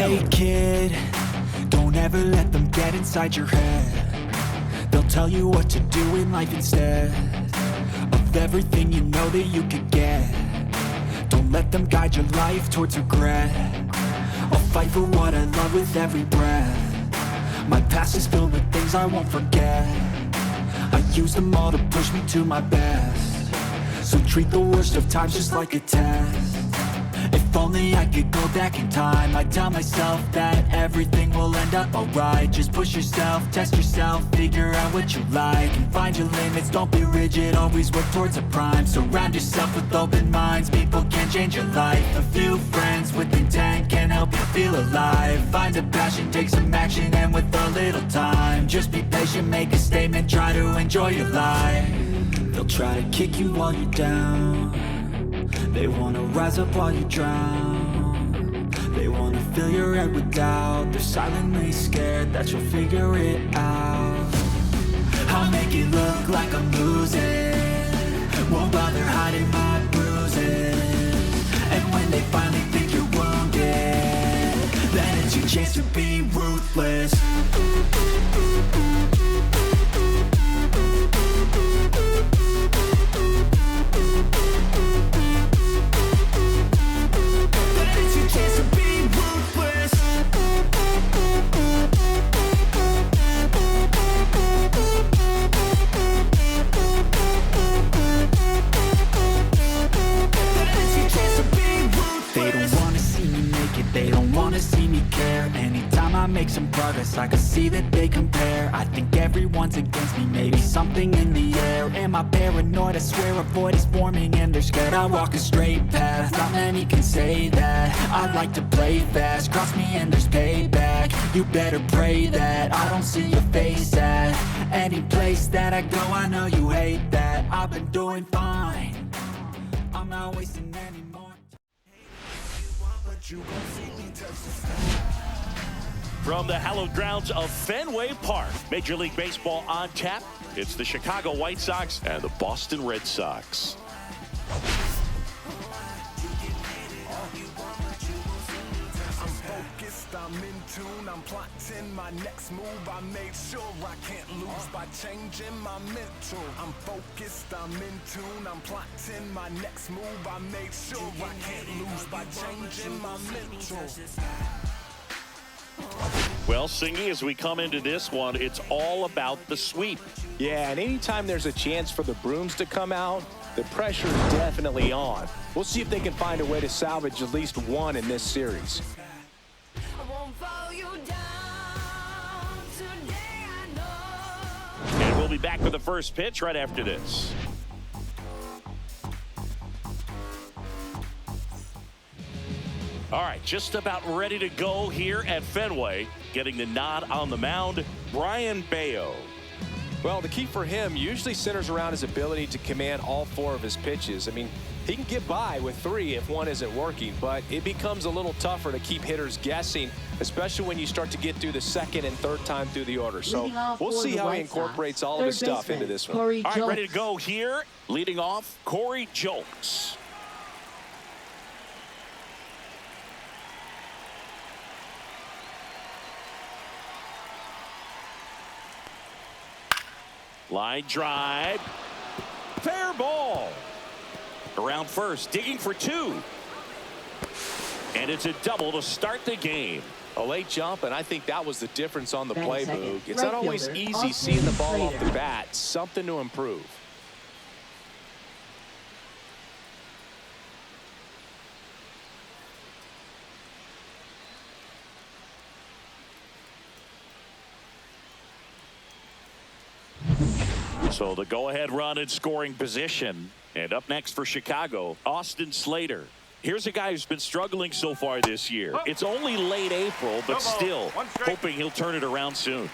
Hey kid, don't ever let them get inside your head. They'll tell you what to do in life instead of everything you know that you could get. Don't let them guide your life towards regret. I'll fight for what I love with every breath. My past is filled with things I won't forget. I use them all to push me to my best. So treat the worst of times just like a test. If only I could go back in time, I'd tell myself that everything will end up alright. Just push yourself, test yourself, figure out what you like, and find your limits, don't be rigid, always work towards a prime. Surround yourself with open minds, people can change your life. A few friends with intent can help you feel alive. Find a passion, take some action, and with a little time, just be patient, make a statement, try to enjoy your life. They'll try to kick you while you're down. They wanna rise up while you drown. They wanna fill your head with doubt. They're silently scared that you'll figure it out. I'll make it look like I'm losing, won't bother hiding my bruises. And when they finally think you're wounded, then it's your chance to be ruthless. Make some progress, I can see that they compare. I think everyone's against me, maybe something in the air. Am I paranoid? I swear a void is forming and they're scared. I walk a straight path, not many can say that. I like to play fast, cross me and there's payback. You better pray that I don't see your face at any place that I go. I know you hate that. I've been doing fine, I'm not wasting any more time. But you gon' see me touch the sky. From the hallowed grounds of Fenway Park, Major League Baseball on tap. It's the Chicago White Sox and the Boston Red Sox. I'm focused, I'm in tune, I'm plotting my next move. I made sure I can't lose by changing my mental. I'm focused, I'm in tune, I'm plotting my next move. I made sure I can't lose by changing my mental. Well, Singy, as we come into this one, it's all about the sweep. Yeah, and anytime there's a chance for the brooms to come out, the pressure is definitely on. We'll see if they can find a way to salvage at least one in this series. And we'll be back with the first pitch right after this. All right, just about ready to go here at Fenway. Getting the nod on the mound, Brayan Bello. Well, the key for him usually centers around his ability to command all four of his pitches. I mean, he can get by with three if one isn't working, but it becomes a little tougher to keep hitters guessing, especially when you start to get through the second and third time through the order. So we'll see how he incorporates all of his stuff into this one. All right, ready to go here. Leading off, Corey Julks. Line drive. Fair ball. Around first, digging for two. And it's a double to start the game. A late jump, and I think that was the difference on the play, Boog. It's not always easy seeing the ball off the bat. Something to improve. So the go-ahead run in scoring position. And up next for Chicago, Austin Slater. Here's a guy who's been struggling so far this year. It's only late April, but still hoping he'll turn it around soon.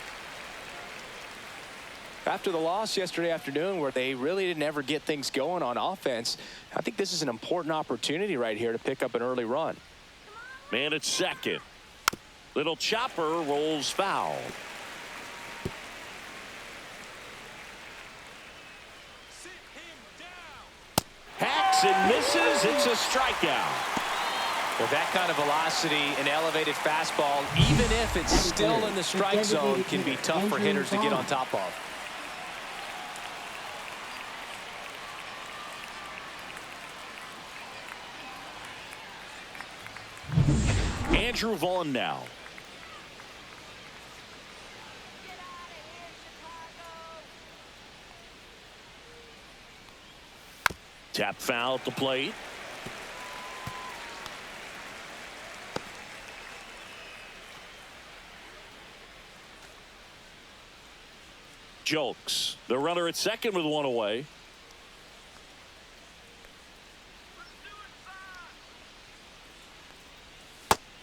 After the loss yesterday afternoon where they really didn't ever get things going on offense, I think this is an important opportunity right here to pick up an early run. Man at second. Little chopper rolls foul. Hacks and misses. It's a strikeout. With that kind of velocity, an elevated fastball, even if it's still in the strike zone, can be tough for hitters to get on top of. Andrew Vaughn now. Tap foul at the plate. Jokes, the runner at second with one away.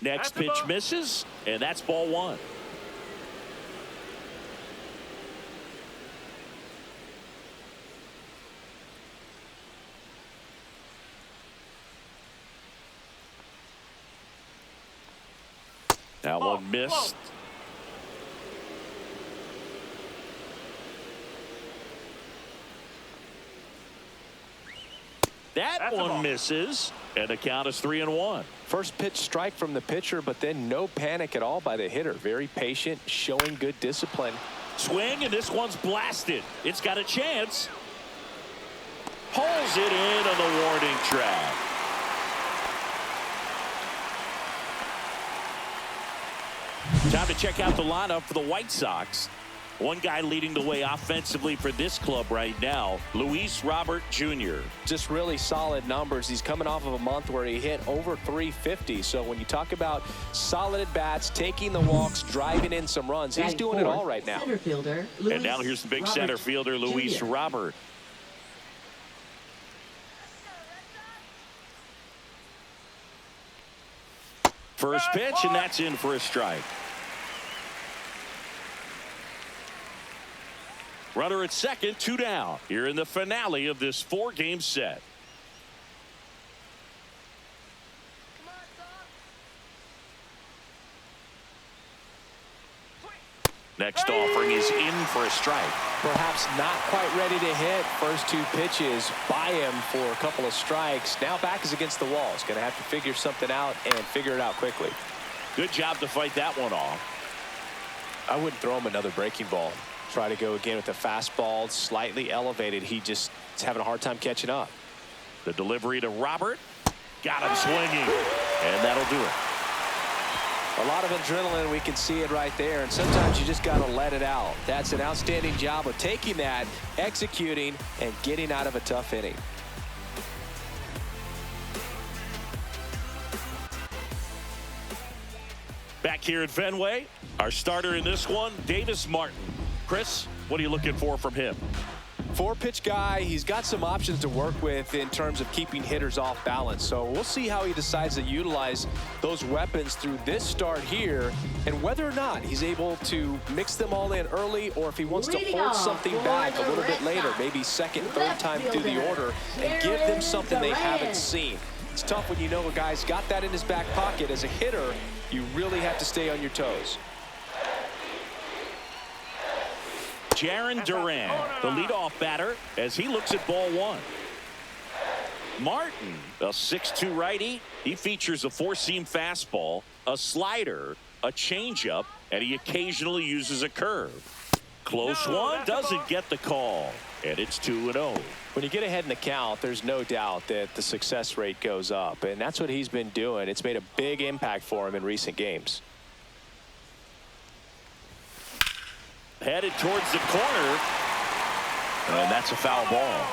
Next pitch misses, and that's ball one. That one missed. That one misses, and the count is 3-1. First pitch strike from the pitcher, but then no panic at all by the hitter. Very patient, showing good discipline. Swing, and this one's blasted. It's got a chance. Pulls it in on the warning track. Time to check out the lineup for the White Sox. One guy leading the way offensively for this club right now, Luis Robert Jr. Just really solid numbers. He's coming off of a month where he hit over 350. So when you talk about solid at-bats, taking the walks, driving in some runs, he's doing it all right now. And now here's the big center fielder, Luis Robert. First pitch, and that's in for a strike. Runner at second, 2 down. Here in the finale of this 4-game set. Next offering is in for a strike. Perhaps not quite ready to hit. First 2 pitches by him for a couple of strikes. Now back is against the wall. He's going to have to figure something out and figure it out quickly. Good job to fight that one off. I wouldn't throw him another breaking ball. Try to go again with the fastball, slightly elevated. He just is having a hard time catching up. The delivery to Robert. Got him swinging. And that'll do it. A lot of adrenaline. We can see it right there. And sometimes you just got to let it out. That's an outstanding job of taking that, executing, and getting out of a tough inning. Back here at Fenway, our starter in this one, Davis Martin. Chris, what are you looking for from him? 4-pitch guy. He's got some options to work with in terms of keeping hitters off balance. So we'll see how he decides to utilize those weapons through this start here, and whether or not he's able to mix them all in early, or if he wants to hold something back a little bit later, maybe second, third time through the order, and give them something they haven't seen. It's tough when you know a guy's got that in his back pocket. As a hitter, you really have to stay on your toes. Jarren Duran, the leadoff batter, as he looks at ball one. Martin, a 6'2" righty. He features a 4-seam fastball, a slider, a changeup, and he occasionally uses a curve. Close one, doesn't get the call, and it's 2-0. When you get ahead in the count, there's no doubt that the success rate goes up, and that's what he's been doing. It's made a big impact for him in recent games. Headed towards the corner, and that's a foul ball.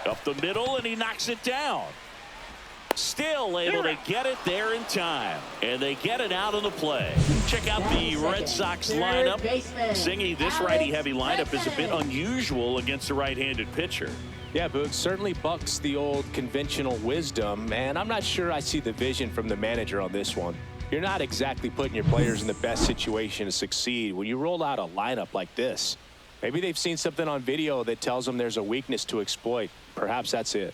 Up the middle, and he knocks it down. Still able to get it there in time, and they get it out of the play. Check out the Red Sox lineup. Singy, this righty-heavy lineup is a bit unusual against a right-handed pitcher. Yeah, Boog, certainly bucks the old conventional wisdom, and I'm not sure I see the vision from the manager on this one. You're not exactly putting your players in the best situation to succeed when you roll out a lineup like this. Maybe they've seen something on video that tells them there's a weakness to exploit. Perhaps that's it.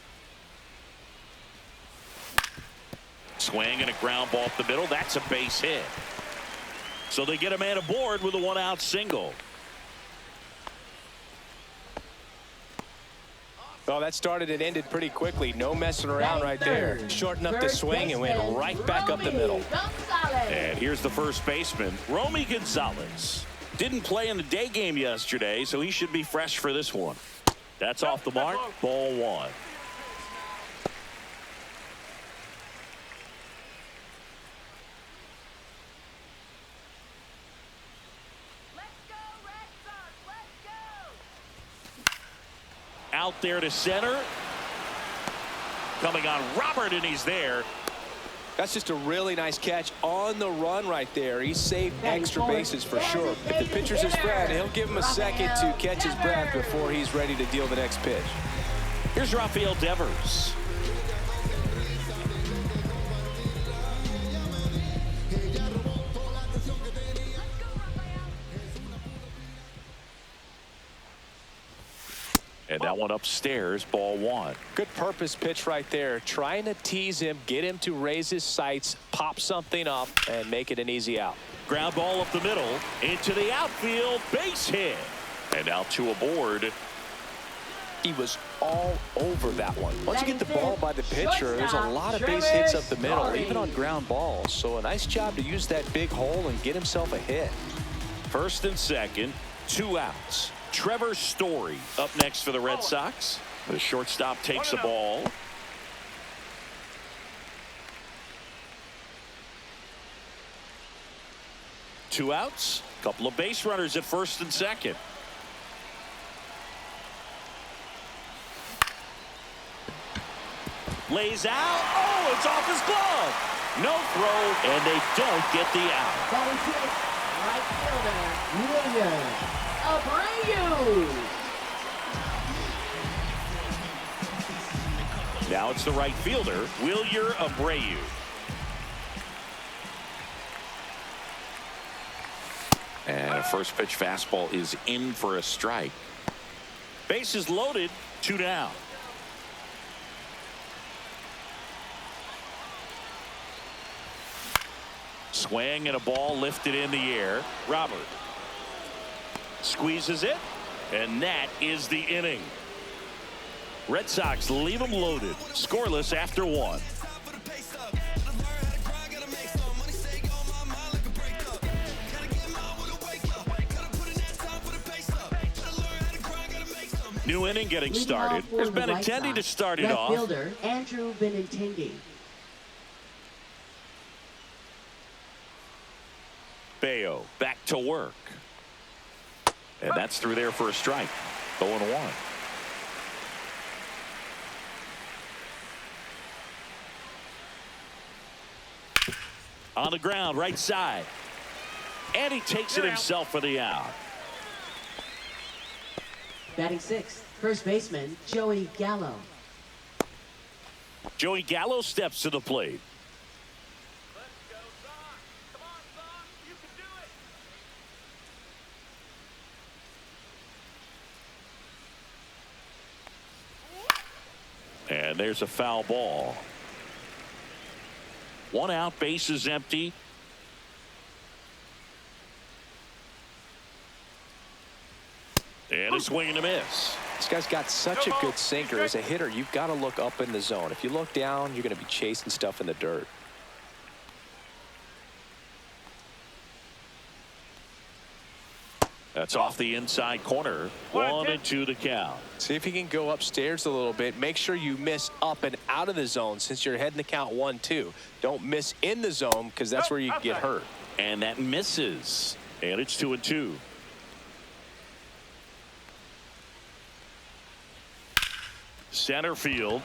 Swing and a ground ball up the middle. That's a base hit. So they get a man aboard with a one-out single. Well, that started and ended pretty quickly. No messing around right there. Shortened up the swing and went right back up the middle. And here's the first baseman, Romy Gonzalez. Didn't play in the day game yesterday, so he should be fresh for this one. That's off the mark. Ball one. Out there to center. Coming on Robert, and he's there. That's just a really nice catch on the run right there. He saved extra bases for sure. If the pitcher's his friend, he'll give him a second to catch his breath before he's ready to deal the next pitch. Here's Rafael Devers. And that one upstairs, ball one. Good purpose pitch right there. Trying to tease him, get him to raise his sights, pop something up, and make it an easy out. Ground ball up the middle, into the outfield, base hit. And now two aboard. He was all over that one. Once you get the ball by the pitcher, there's a lot of base hits up the middle, even on ground balls. So a nice job to use that big hole and get himself a hit. First and second, two outs. Trevor Story up next for the Red Sox. The shortstop takes the ball. Two outs. Couple of base runners at first and second. Lays out. Oh, it's off his glove. No throw, and they don't get the out. That is it. Right fielder, William Abreu. Now it's the right fielder, Wilyer Abreu. And a first pitch fastball is in for a strike. Bases loaded, two down. Swing and a ball lifted in the air. Robert squeezes it, and that is the inning. Red Sox leave them loaded, scoreless after one. New inning getting started. There's Benintendi to start it off. Fielder Andrew Benintendi. Bello back to work. And that's through there for a strike. 0-1. On the ground, right side. And he takes it himself for the out. Batting sixth, first baseman Joey Gallo. Joey Gallo steps to the plate. And there's a foul ball. One out, base is empty. And a swing and a miss. This guy's got such a good sinker. As a hitter, you've got to look up in the zone. If you look down, you're going to be chasing stuff in the dirt. That's off the inside corner. 1-2 the count. See if you can go upstairs a little bit. Make sure you miss up and out of the zone since you're heading the count 1-2. Don't miss in the zone because that's where you get hurt. And that misses. And it's 2-2. Center field.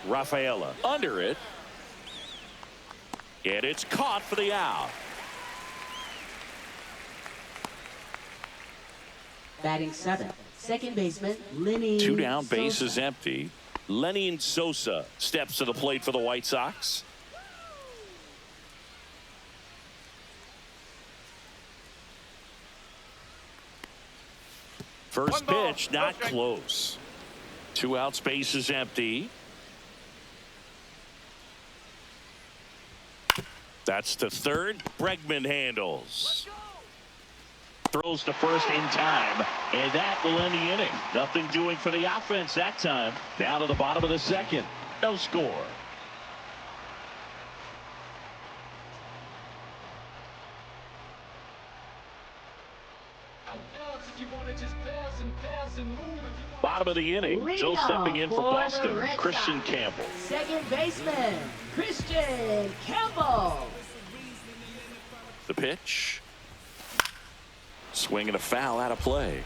Rafaela under it. And it's caught for the out. Batting seventh, second baseman Lenny. Two down, base Sosa. is empty. Lenny Sosa steps to the plate for the White Sox. First pitch, not close. Two outs, base is empty. That's to third. Bregman handles. Throws to first in time, and that will end the inning. Nothing doing for the offense that time. Down to the bottom of the second. No score. Bottom of the inning. Still stepping in for Boston, Christian Campbell. Second baseman, Christian Campbell. The pitch. Swing and a foul out of play.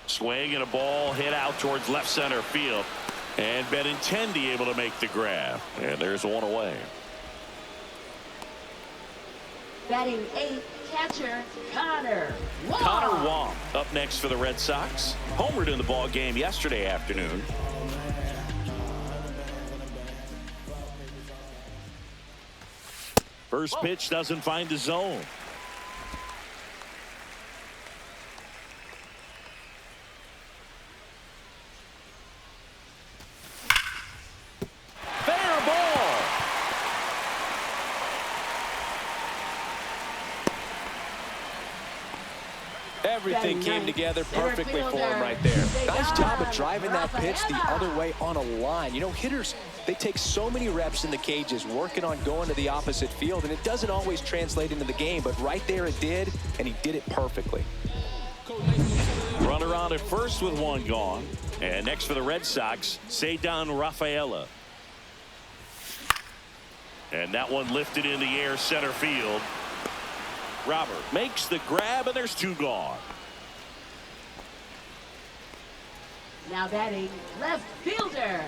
Swing and a ball hit out towards left center field. And Benintendi able to make the grab. And there's one away. Batting 8th, catcher Connor Wong. Connor Wong up next for the Red Sox. Homered in the ball game yesterday afternoon. First pitch doesn't find the zone. Everything came together perfectly for him right there. Nice job of driving that pitch the other way on a line. You know, hitters, they take so many reps in the cages working on going to the opposite field, and it doesn't always translate into the game, but right there it did, and he did it perfectly. Runner on at first with one gone. And next for the Red Sox, Ceddanne Rafaela. And that one lifted in the air center field. Robert makes the grab, and there's two gone. Now batting left fielder,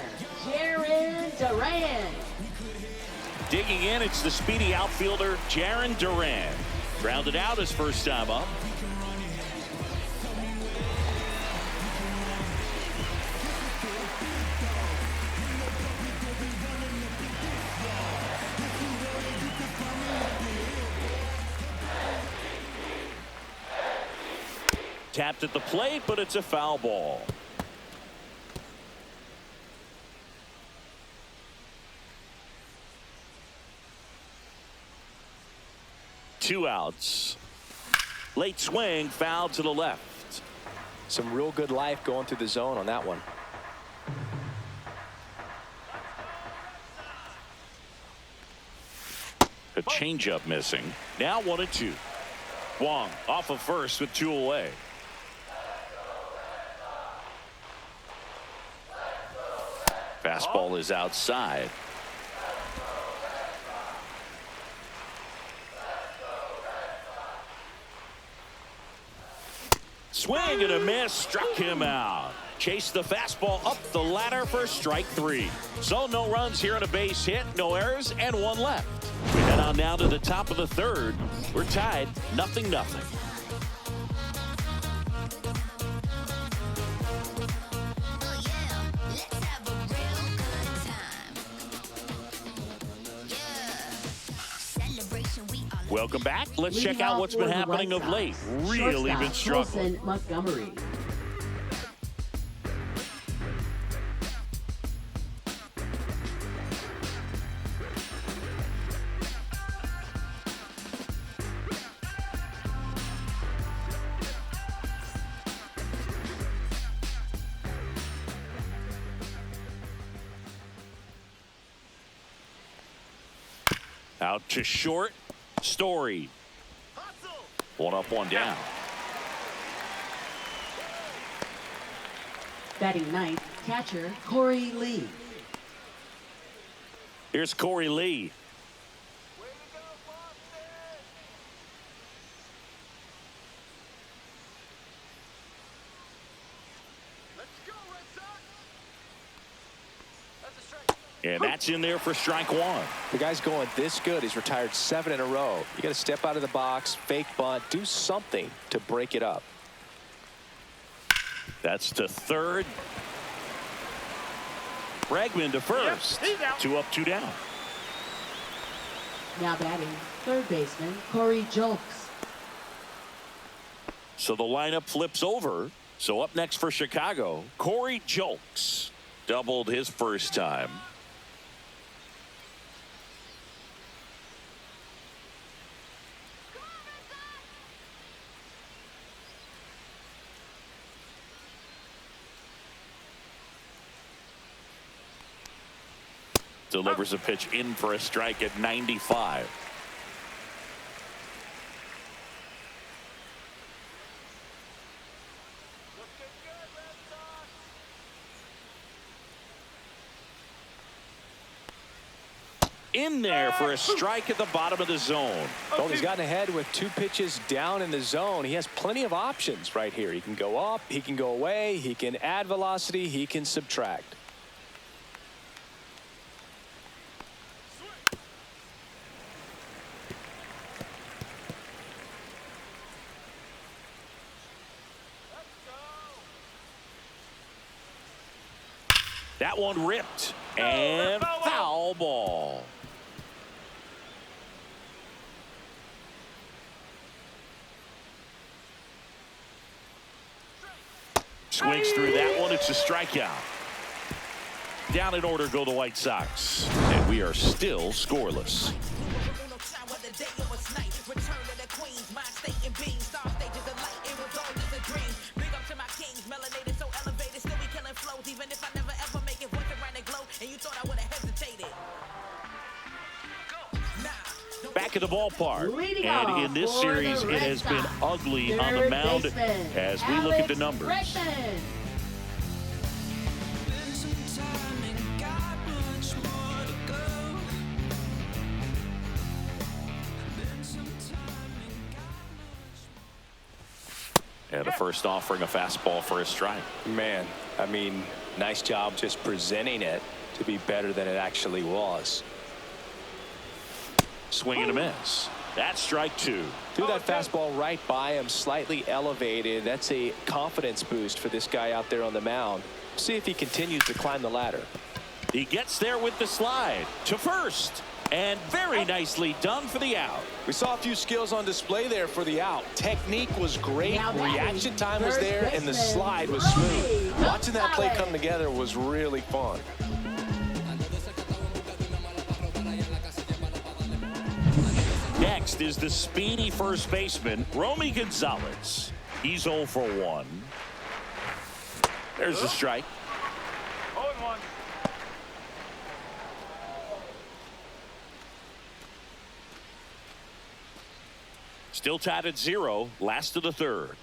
Jarren Duran. Digging in, it's the speedy outfielder, Jarren Duran. Grounded out his first time up. Tapped at the plate, but it's a foul ball. Two outs. Late swing, foul to the left. Some real good life going through the zone on that one. A changeup missing. Now 1-2. Wong off of first with two away. Fastball is outside. Swing and a miss, struck him out. Chased the fastball up the ladder for strike three. So no runs here on a base hit, no errors, and one left. We head on now to the top of the third. We're tied 0-0. Welcome back. Let's check out what's been happening of late. Really been struggling. Montgomery. Out to short. Story. One up, one down. Batting 9th, catcher Corey Lee. Here's Corey Lee. And that's in there for strike one. The guy's going this good. He's retired 7 in a row. You got to step out of the box, fake bunt, do something to break it up. That's to third. Bregman to first. 2 up, 2 down. Now batting third baseman Corey Julks. So the lineup flips over. So up next for Chicago, Corey Julks doubled his first time. Delivers a pitch in for a strike at 95. In there for a strike at the bottom of the zone. Well, he's gotten ahead with 2 pitches down in the zone. He has plenty of options right here. He can go up, he can go away, he can add velocity, he can subtract. That one ripped and foul ball. Swings through that one. It's a strikeout. Down in order go the White Sox. And we are still scoreless. Back at the ballpark, and in this series it has been ugly on the mound as we look at the numbers. And a first offering a fastball for a strike. Man, I mean, nice job just presenting it to be better than it actually was. Swing and a miss. That's strike 2. Threw that fastball right by him, slightly elevated. That's a confidence boost for this guy out there on the mound. See if he continues to climb the ladder. He gets there with the slide to first. And very nicely done for the out. We saw a few skills on display there for the out. Technique was great. Reaction time was there, and the slide was smooth. Watching that play come together was really fun. Next is the speedy first baseman, Romy Gonzalez. He's 0 for 1. There's a strike. 0-1. Still tied at 0, last of the third.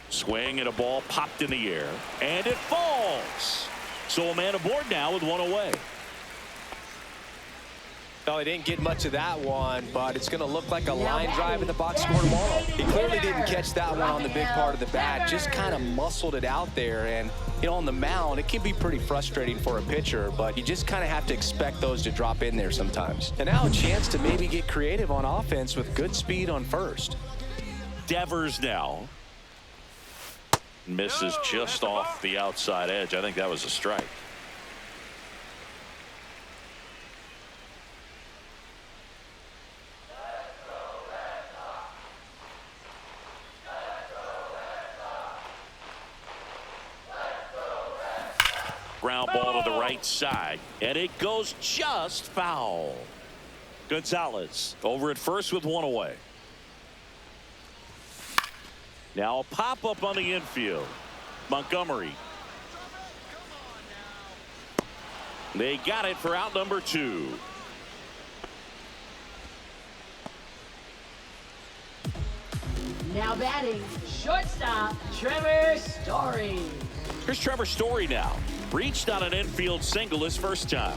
Swing and a ball popped in the air, and it falls. So a man aboard now with 1 away. Well, he didn't get much of that one, but it's going to look like a line drive in the box score tomorrow. He clearly didn't catch that one on the big part of the bat, just kind of muscled it out there. And, you know, on the mound, it can be pretty frustrating for a pitcher, but you just kind of have to expect those to drop in there sometimes. And now a chance to maybe get creative on offense with good speed on first. Devers now. Misses just off the outside edge. I think that was a strike. Ground ball to the right side, and it goes just foul. Gonzalez over at first with 1 away. Now a pop-up on the infield. Montgomery. They got it for out number 2. Now batting, shortstop, Trevor Story. Here's Trevor Story now. Reached on an infield single his first time.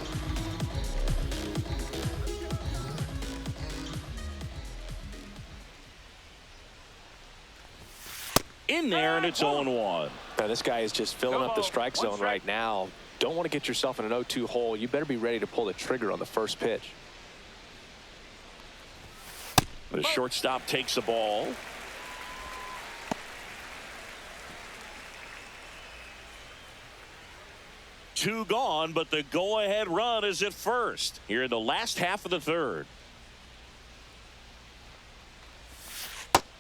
In there, and it's 0-1. Now, this guy is just filling up the strike zone right now. Don't want to get yourself in an 0-2 hole. You better be ready to pull the trigger on the first pitch. The shortstop takes the ball. Two gone, but the go-ahead run is at first here in the last half of the third.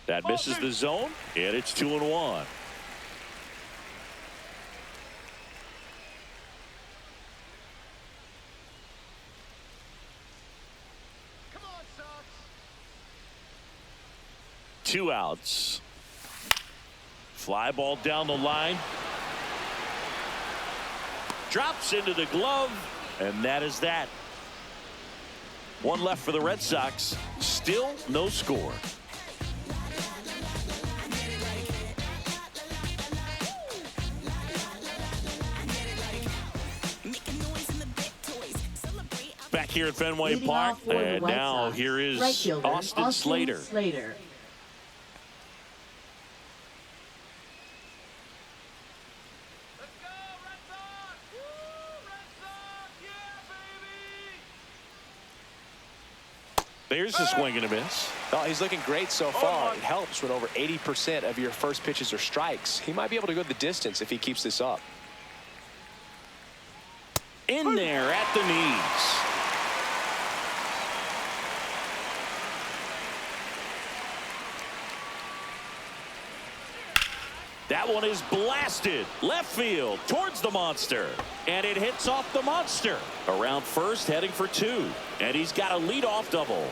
That misses the zone, and it's 2-1. Two outs. Fly ball down the line. Drops into the glove, and that is that. One left for the Red Sox. Still no score. Back here at Fenway Leading Park, off for the and White now Sox, here is right fielder, Austin Slater. There's a swing and a miss. Oh, he's looking great so far. It helps when over 80% of your first pitches are strikes. He might be able to go the distance if he keeps this up. In there at the knees. That one is blasted left field towards the monster, and it hits off the monster around first, heading for two, and he's got a leadoff double.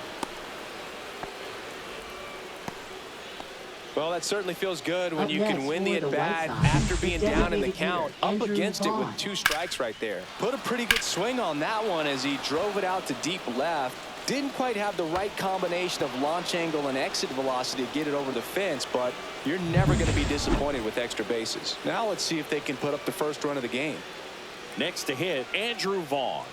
Well, that certainly feels good when Up you next can win the for the at-bat White Sox, after being down in the designated count, hitter, up Andrew against it Vaughn. with 2 strikes right there. Put a pretty good swing on that one as he drove it out to deep left. Didn't quite have the right combination of launch angle and exit velocity to get it over the fence, but you're never going to be disappointed with extra bases. Now let's see if they can put up the first run of the game. Next to hit, Andrew Vaughn.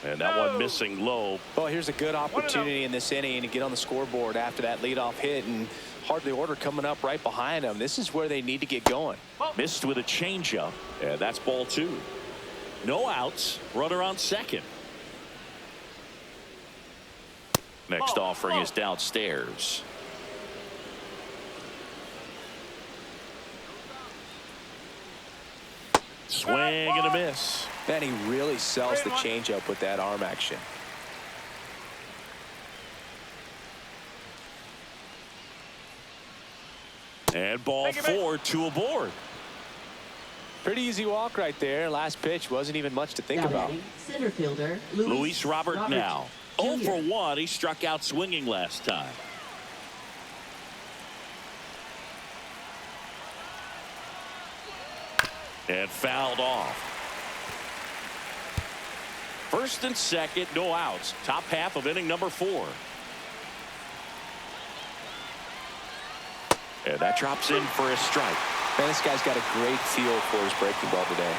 And that one missing low. Well, here's a good opportunity in this inning to get on the scoreboard after that leadoff hit, and hardly order coming up right behind them. This is where they need to get going. Missed with a changeup, and that's ball 2. No outs, runner on second. Next offering is downstairs. Swing and a miss. Man, he really sells the changeup with that arm action. And ball 4, 2 aboard. Pretty easy walk right there. Last pitch wasn't even much to think Now about. batting, center fielder Luis Robert now. 0 Jr. for 1. He struck out swinging last time. And fouled off. First and second, no outs. Top half of inning number 4. And that drops in for a strike. Man, this guy's got a great feel for his breaking ball today.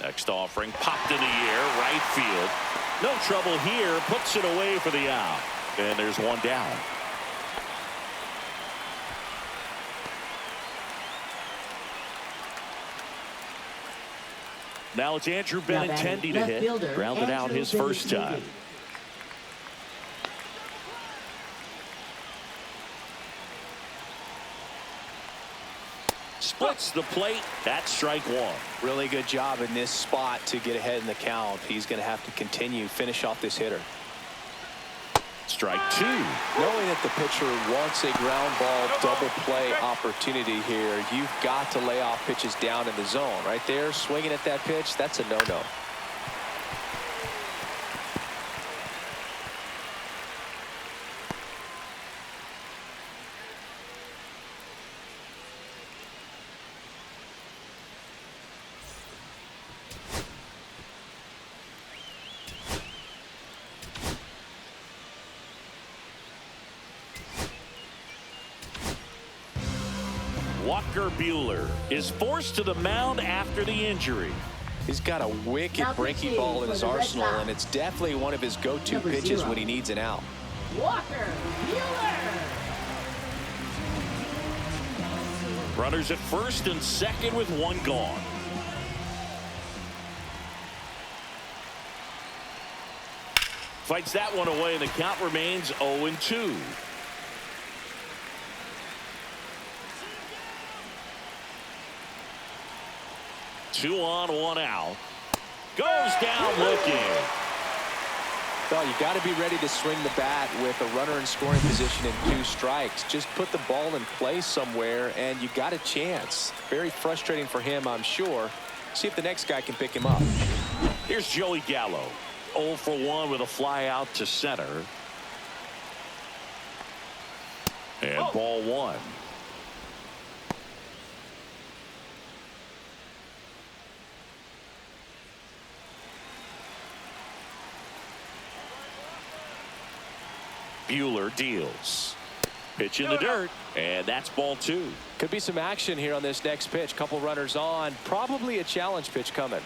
Next offering popped in the air, right field. No trouble here, puts it away for the out. And there's one down. Now it's Andrew Now batting, Benintendi to left hit. fielder, Grounded out Andrew his first Benintendi. time. Splits the plate. That's strike 1. Really good job in this spot to get ahead in the count. He's going to have to continue, finish off this hitter. Strike 2. Knowing that the pitcher wants a ground ball double play opportunity here, you've got to lay off pitches down in the zone. Right there, swinging at that pitch, that's a no-no. Walker Buehler is forced to the mound after the injury. He's got a wicked Now breaking pitching ball in for his the Red arsenal, Sox. and it's definitely one of his go-to Number pitches 0. when he needs an out. Walker Buehler. Runners at first and second with one gone. Fights that one away, and the count remains 0-2. 2 on, 1 out. Goes down looking. Well, you got to be ready to swing the bat with a runner in scoring position and 2 strikes. Just put the ball in play somewhere, and you got a chance. Very frustrating for him, I'm sure. See if the next guy can pick him up. Here's Joey Gallo. 0 for 1 with a fly out to center. And ball 1. Buehler deals. Pitch in the dirt, and that's ball 2. Could be some action here on this next pitch. Couple runners on. Probably a challenge pitch coming.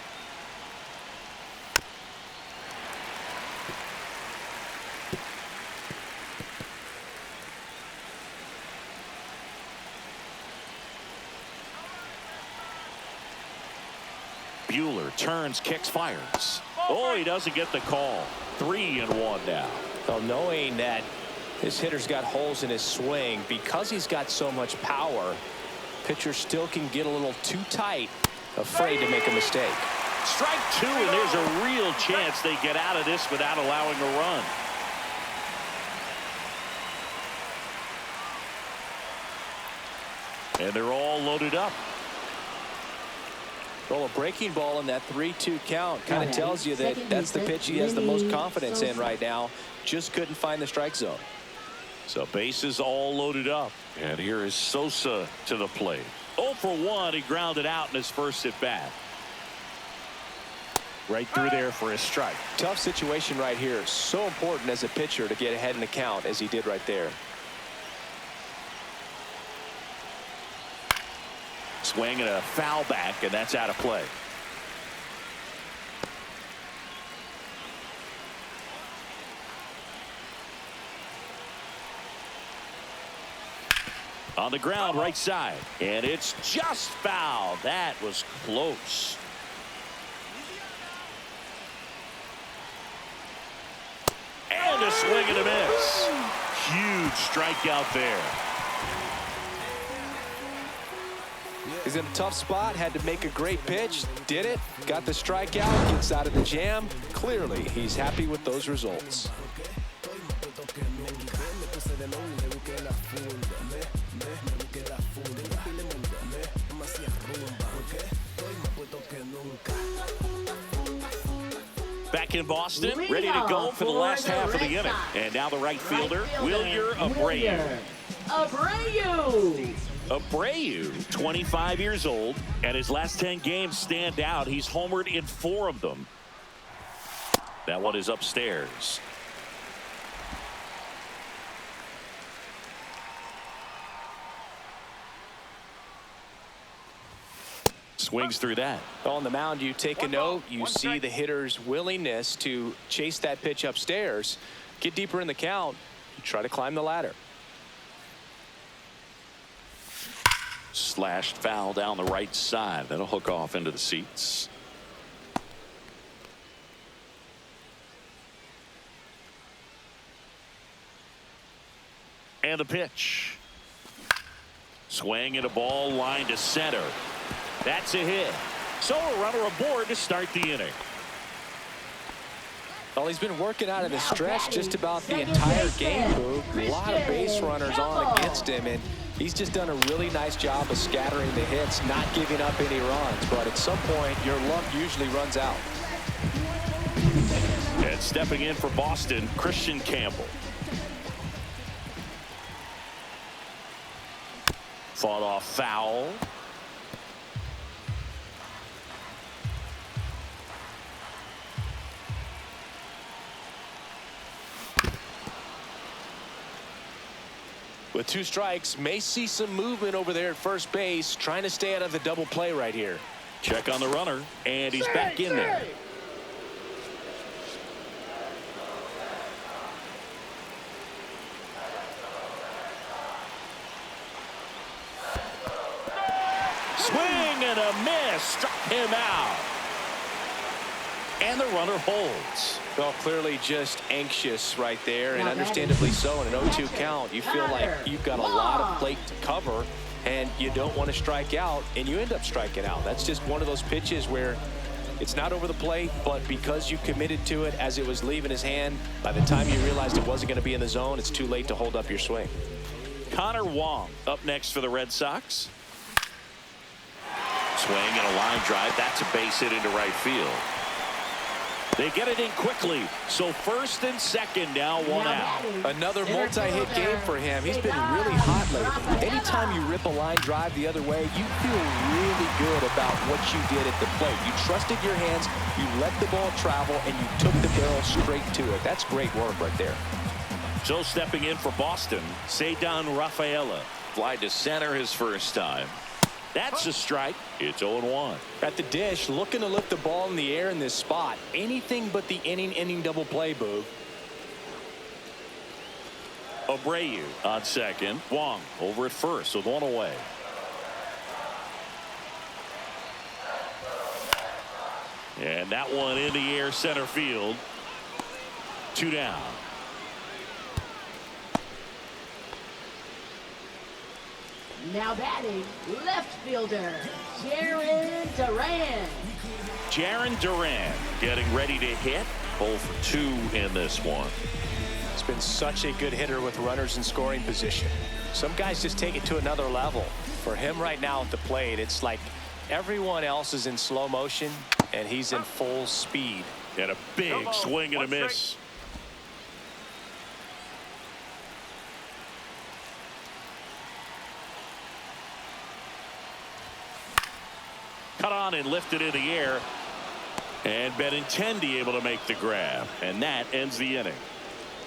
Buehler turns, kicks, fires. Oh, he doesn't get the call. 3-1 now. Well, knowing that his hitter's got holes in his swing, because he's got so much power, pitcher still can get a little too tight, afraid to make a mistake. Strike 2, and there's a real chance they get out of this without allowing a run. And they're all loaded up. Well, a breaking ball in that 3-2 count kind of tells you that that's the pitch he has the most confidence in right now. Just couldn't find the strike zone. So bases all loaded up. And here is Sosa to the plate. 0 for 1. He grounded out in his first at bat. Right through there for his strike. Tough situation right here. So important as a pitcher to get ahead in the count as he did right there. Swing and a foul back, and that's out of play. On the ground, right side, and it's just foul. That was close. And a swing and a miss. Huge strikeout there. He's in a tough spot, had to make a great pitch, did it, got the strikeout, gets out of the jam. Clearly, he's happy with those results. Back in Boston, ready to go for the last half of the inning. And now the right fielder, Wilyer Abreu. Abreu, 25 years old, and his last 10 games stand out. He's homered in 4 of them. That one is upstairs. Swings through that. On the mound, you take a note. You see the hitter's willingness to chase that pitch upstairs. Get deeper in the count. You try to climb the ladder. Slashed foul down the right side. That'll hook off into the seats. And the pitch. Swing and a ball line to center. That's a hit. So a runner aboard to start the inning. Well, he's been working out of the stretch just about the entire game, Boog. A lot of base runners on against him, and he's just done a really nice job of scattering the hits, not giving up any runs. But at some point, your luck usually runs out. And stepping in for Boston, Christian Campbell. Fought off foul. With 2 strikes, may see some movement over there at first base, trying to stay out of the double play right here. Check on the runner, and he's back in there. Swing and a miss. Struck him out. And the runner holds. Well, clearly just anxious right there, and understandably so. In an 0-2 count, you feel like you've got a lot of plate to cover, and you don't want to strike out, and you end up striking out. That's just one of those pitches where it's not over the plate, but because you committed to it as it was leaving his hand, by the time you realized it wasn't going to be in the zone, it's too late to hold up your swing. Connor Wong up next for the Red Sox. Swing and a line drive. That's a base hit into right field. They get it in quickly. So first and second now, one out. Another multi-hit game for him. He's been really hot lately. Anytime you rip a line drive the other way, you feel really good about what you did at the plate. You trusted your hands, you let the ball travel, and you took the barrel straight to it. That's great work right there. So stepping in for Boston, Cedar Rafaela. Fly to center his first time. That's a strike. It's 0-1. At the dish, looking to lift the ball in the air in this spot. Anything but the inning double play, Boog. Abreu on second. Wong over at first with one away. And that one in the air center field. 2 down. Now batting, left fielder, Jarren Duran. Jarren Duran getting ready to hit. 0 for 2 in this one. He's been such a good hitter with runners in scoring position. Some guys just take it to another level. For him right now at the plate, it's like everyone else is in slow motion, and he's in full speed. And a big swing and a miss. Cut on and lifted in the air. And Benintendi able to make the grab. And that ends the inning.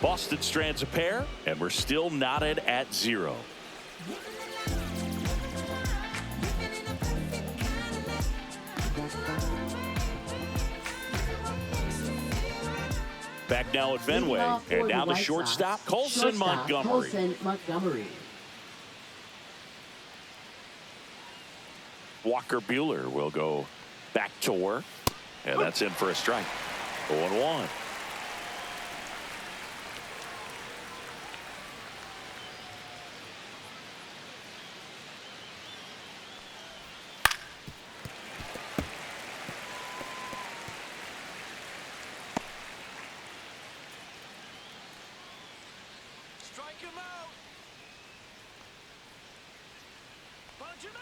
Boston strands a pair, and we're still knotted at 0. Back now at Fenway. And now the shortstop, Colson Montgomery. Walker Buehler will go back to work. And that's in for a strike. 0-1. Strike him out. Punch him out.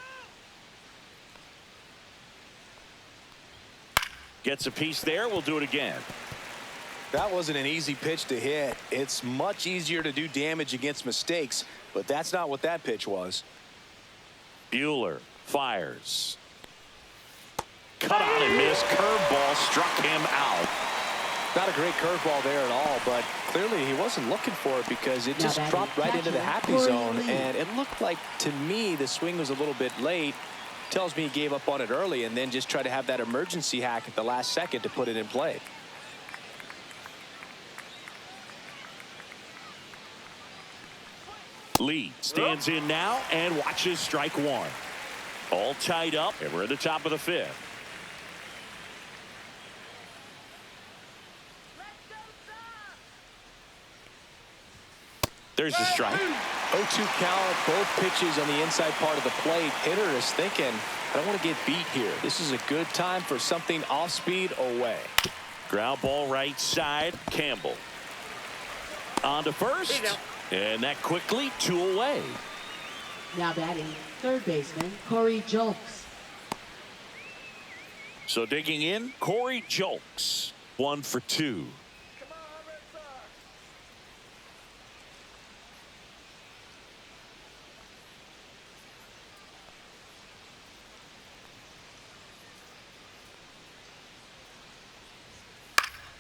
Gets a piece there. We'll do it again. That wasn't an easy pitch to hit. It's much easier to do damage against mistakes, but that's not what that pitch was. Buehler fires. Cut on and miss. Curveball struck him out. Not a great curveball there at all, but clearly he wasn't looking for it because it just dropped right into the happy zone, and it looked like, to me, the swing was a little bit late. Tells me he gave up on it early and then just tried to have that emergency hack at the last second to put it in play. Lee stands in now and watches strike 1. All tied up, and we're at the top of the 5th. There's the strike. 0-2 count, both pitches on the inside part of the plate. Hitter is thinking, I don't want to get beat here. This is a good time for something off speed away. Ground ball right side. Campbell on to first, and that quickly 2 away. Now batting, third baseman, Corey Julks. So digging in, Corey Julks. 1 for 2.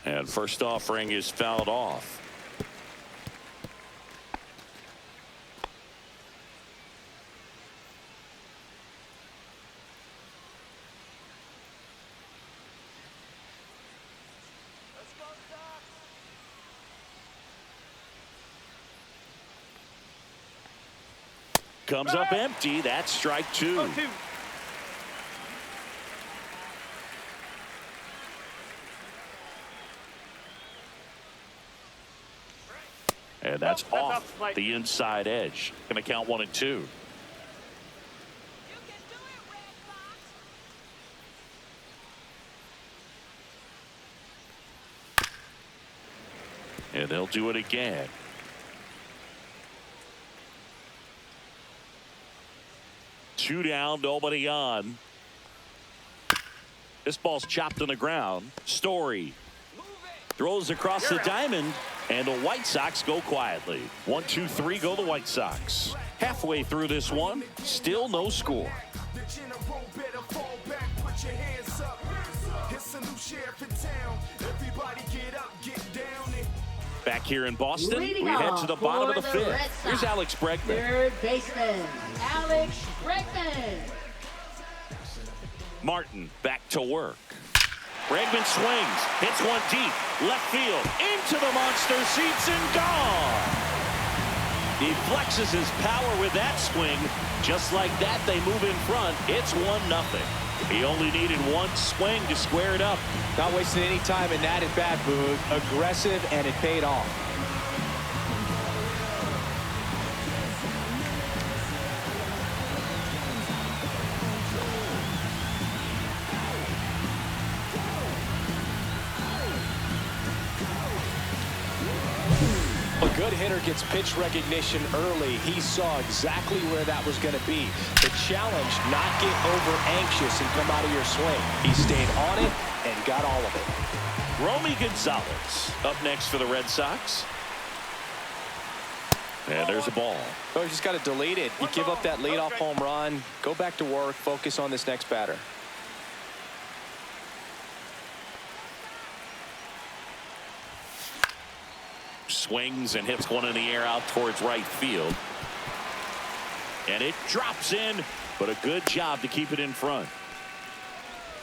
And first offering is fouled off. Comes up empty. That's strike 2. And that's off the inside edge. Going to count 1 and 2. And they'll do it again. Two down, nobody on. This ball's chopped on the ground. Story throws across the diamond, and the White Sox go quietly. 1-2-3 go the White Sox. Halfway through this one, still no score. Back here in Boston, we head to the bottom of the fifth. Here's Alex Bregman. Third baseman, Alex Bregman. Martin back to work. Bregman swings, hits one deep, left field, into the monster seats and gone. He flexes his power with that swing. Just like that, they move in front. It's 1-0. He only needed one swing to square it up. Not wasting any time in that at bat, Boog. Aggressive, and it paid off. A good hitter gets pitch recognition early. He saw exactly where that was going to be. The challenge, not get over anxious and come out of your swing. He stayed on it and got all of it. Romy Gonzalez up next for the Red Sox. And there's a ball. Oh, you just got to delete it. You give up that leadoff home run. Go back to work. Focus on this next batter. Swings and hits one in the air out towards right field. And it drops in, but a good job to keep it in front.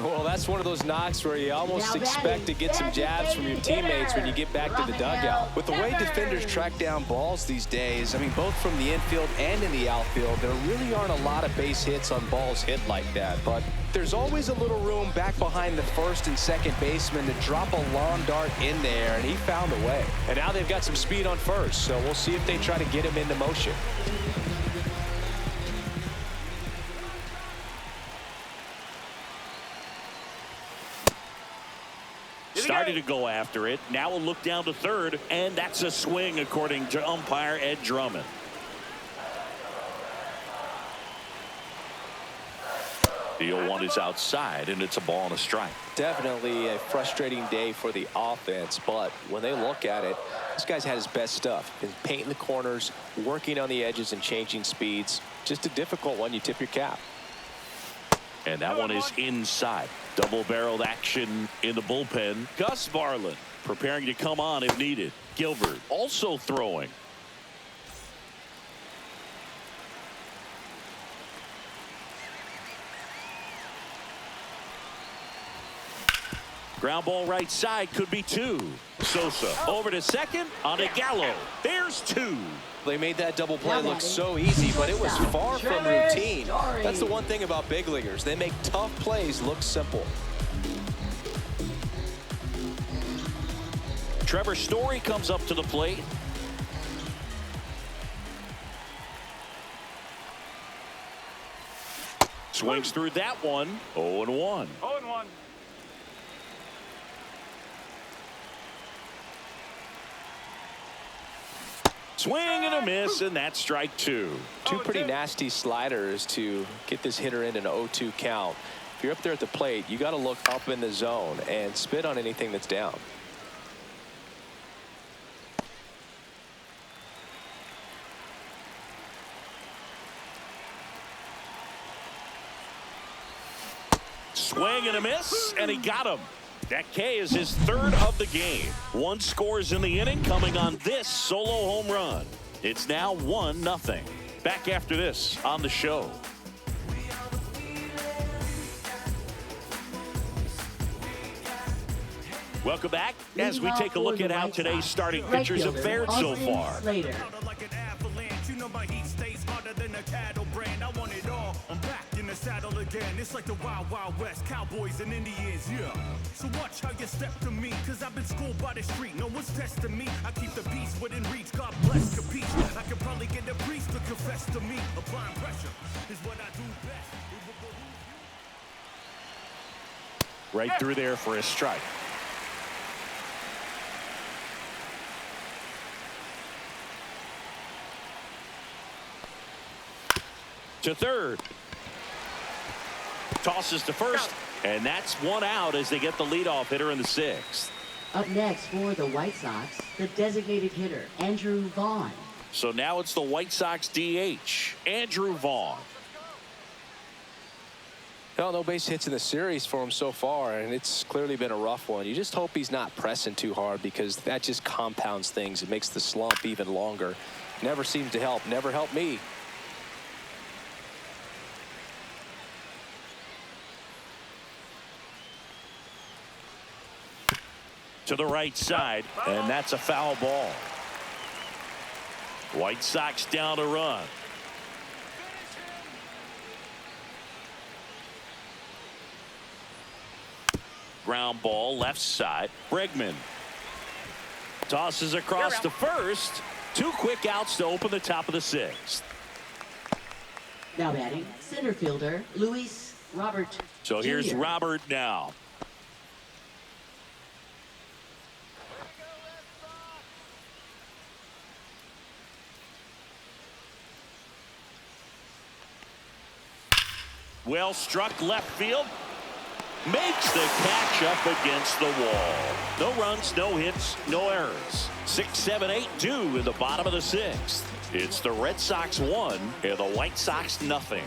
Well, that's one of those knocks where you almost expect to get some jabs from your teammates when you get back to the dugout. With the way defenders track down balls these days, I mean, both from the infield and in the outfield, there really aren't a lot of base hits on balls hit like that. But there's always a little room back behind the first and second baseman to drop a long dart in there, and he found a way. And now they've got some speed on first, so we'll see if they try to get him into motion. Started to go after it. Now a look down to third, and that's a swing according to umpire Ed Drummond. The 0-1 is outside, and it's a ball and a strike. Definitely a frustrating day for the offense, but when they look at it, this guy's had his best stuff. He's painting the corners, working on the edges, and changing speeds. Just a difficult one. You tip your cap. And that one is inside. Double-barreled action in the bullpen. Gus Varland preparing to come on if needed. Gilbert also throwing. Ground ball right side, could be two. Sosa over to second on a Gallo. There's two. They made that double play look so easy, but it was far from routine. That's the one thing about big leaguers. They make tough plays look simple. Trevor Story comes up to the plate. Swings through that one. 0-1. 0-1. Swing and a miss, and that's strike two. Two pretty nasty sliders to get this hitter in an 0-2 count. If you're up there at the plate, you got to look up in the zone and spit on anything that's down. Swing and a miss, and he got him. That K is his third of the game. One scores in the inning, coming on this solo home run. It's now 1-0. Back after this on the show. Welcome back as we take a look at how today's starting pitchers have fared so far. Saddle again, it's like the Wild Wild West, cowboys and Indians, yeah. So watch how you step to me, cause I've been schooled by the street, no one's testing me. I keep the peace within reach, God bless Capiche. I could probably get a priest to confess to me. Applying pressure is what I do best. Right through there for a strike. To third. Tosses to first. And that's one out as they get the leadoff hitter in the sixth. Up next for the White Sox, the designated hitter, Andrew Vaughn. So now it's the White Sox DH, Andrew Vaughn. Well, no base hits in the series for him so far, and it's clearly been a rough one. You just hope he's not pressing too hard, because that just compounds things. It makes the slump even longer. Never seems to help. Never helped me. To the right side, and that's a foul ball. White Sox down a run. Ground ball left side. Bregman tosses across to first. 2 quick outs to open the top of the sixth. Now batting, center fielder, Luis Robert So Jr. here's Robert now. Well struck left field. Makes the catch up against the wall. No runs, no hits, no errors. 6, 7, 8, 2 in the bottom of the sixth. It's the Red Sox 1 and the White Sox nothing.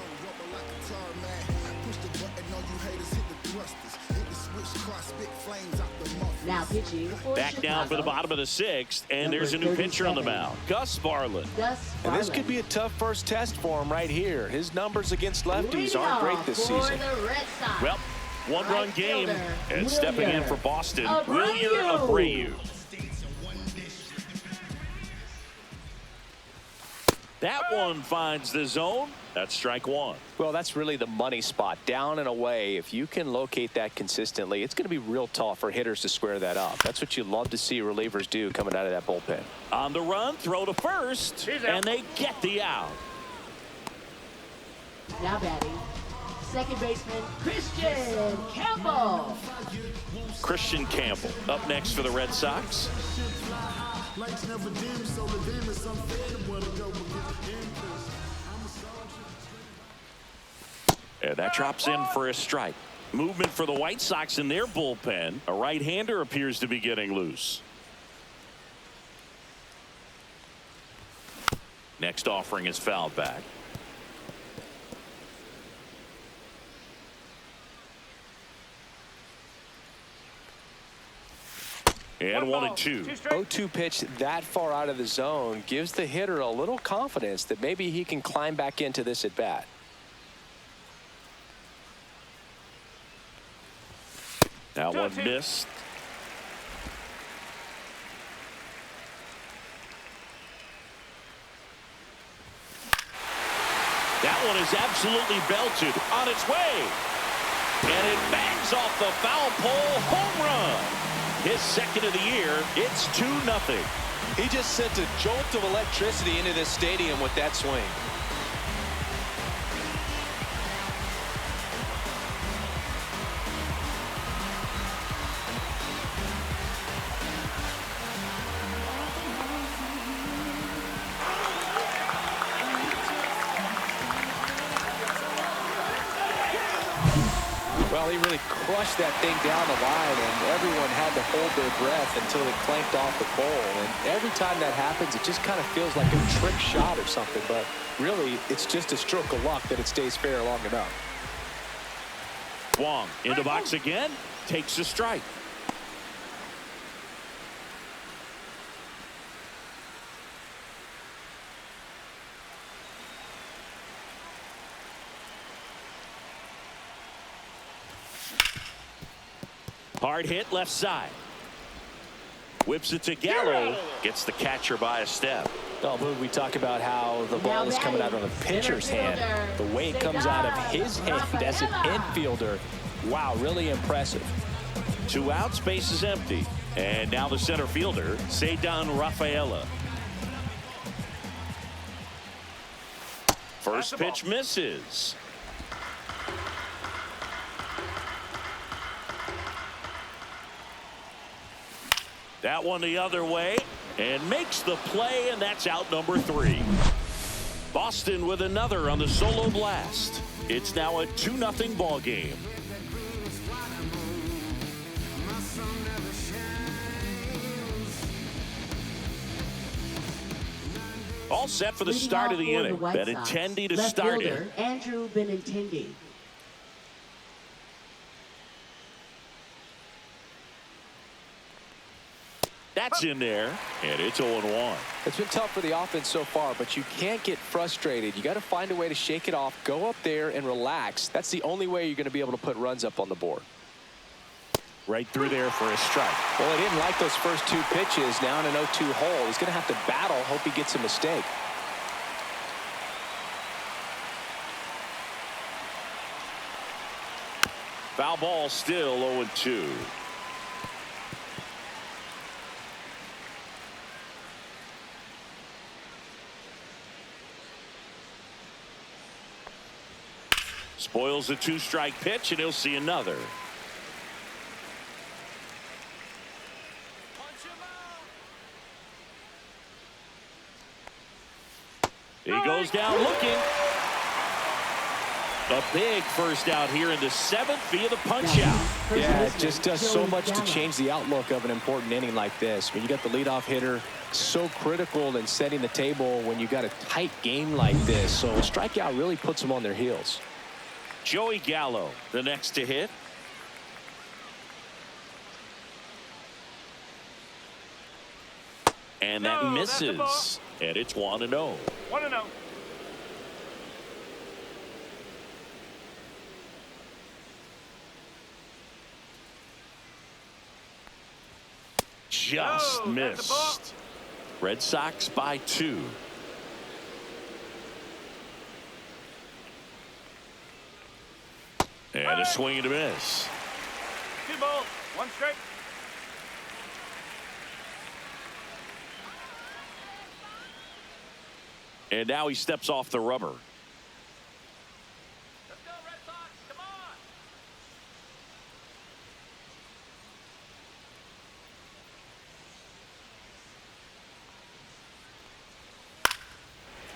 Now pitching for Back Chicago. down for the bottom of the sixth, and Number there's a new pitcher on the 37. mound, Gus Varland. Gus And this Varland. could be a tough first test for him right here. His numbers against lefties Leading aren't great off this for season. the Red Sox. Well, one-run Right game, fielder, and stepping in Wilyer for Boston, Abreu. Wilyer Abreu. That one finds the zone. That's strike one. Well, that's really the money spot, down and away. If you can locate that consistently, it's going to be real tough for hitters to square that up. That's what you love to see relievers do coming out of that bullpen. On the run, throw to first, and they get the out. Now batting, second baseman Christian Campbell. Christian Campbell up next for the Red Sox. And that drops in for a strike. Movement for the White Sox in their bullpen. A right-hander appears to be getting loose. Next offering is fouled back. And 1-2. 0-2 pitch that far out of the zone gives the hitter a little confidence that maybe he can climb back into this at bat. That one missed. That one is absolutely belted on its way. And it bangs off the foul pole. Home run. His second of the year. It's 2-0. He just sent a jolt of electricity into this stadium with that swing. Well, he really crushed that thing down the line, and everyone had to hold their breath until it clanked off the pole. And every time that happens, it just kind of feels like a trick shot or something. But really, it's just a stroke of luck that it stays fair long enough. Wong in the box again. Takes a strike. Hard hit left side. Whips it to Gallo. Gets the catcher by a step. Oh, Boog, we talk about how the ball is coming out of the pitcher's hand. The way it comes out of his hand as an infielder. Wow, really impressive. 2 outs, base is empty. And now the center fielder, Cedar Rafaela. First pitch misses. That one the other way and makes the play, and that's out number 3. Boston Austin with another on the solo blast. It's now a 2-0 ball game. All set for the start of the inning. Benintendi to start it. Andrew Benintendi. That's in there, and it's 0-1. It's been tough for the offense so far, but you can't get frustrated. You got to find a way to shake it off, go up there and relax. That's the only way you're going to be able to put runs up on the board. Right through there for a strike. Well, he didn't like those first two pitches. Now in an 0-2 hole, he's going to have to battle, hope he gets a mistake. Foul ball, still 0-2. Spoils the 2-strike pitch, and he'll see another. He goes down looking. A big first out here in the 7th via the punch out. Yeah, it just does so much to change the outlook of an important inning like this. When you got the leadoff hitter, so critical in setting the table when you got a tight game like this. So a strikeout really puts them on their heels. Joey Gallo, the next to hit. And that misses. And it's 1-0. 1-0. Just missed. Red Sox by 2. And a swing and a miss. 2 balls, 1 strike. And now he steps off the rubber. Let's go, Red Sox, come on.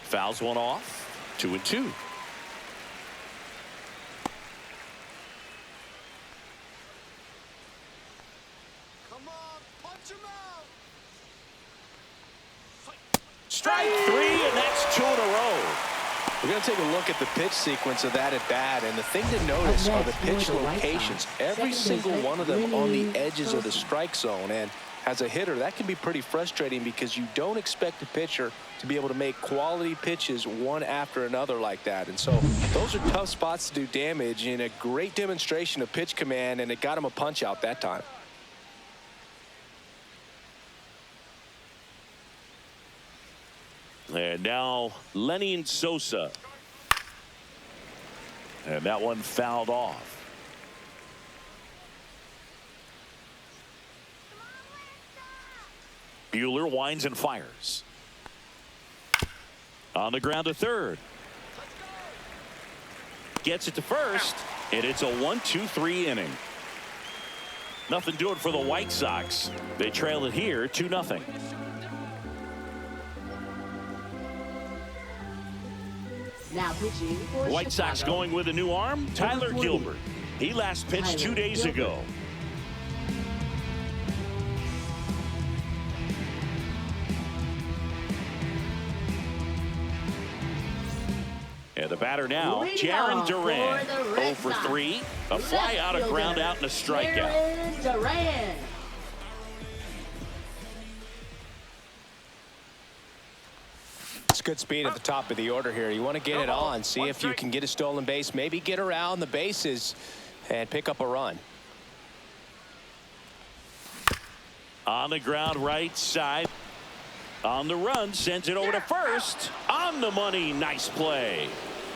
Fouls one off. 2-2. Strike 3, and that's 2 in a row. We're going to take a look at the pitch sequence of that at bat, and the thing to notice are the pitch locations. Every single one of them on the edges of the strike zone. And as a hitter, that can be pretty frustrating because you don't expect a pitcher to be able to make quality pitches one after another like that. And so those are tough spots to do damage, and a great demonstration of pitch command, and it got him a punch out that time. And now Lenny Sosa. And that one fouled off. Buehler winds and fires. On the ground to third. Gets it to first. And it's a 1-2-3 inning. Nothing doing for the White Sox. They trail it here 2-0. Now pitching for White Sox Chicago. going with a new arm. Tyler 40. Gilbert. He last pitched 2 days ago. And the batter now, Jarren Duran. 0 for 3. A fly out, a ground out, and a strikeout. Jarren Duran. It's good speed at the top of the order here. You want to get it on, see if you can get a stolen base, maybe get around the bases and pick up a run. On the ground, right side. On the run, sends it over to first. On the money, nice play.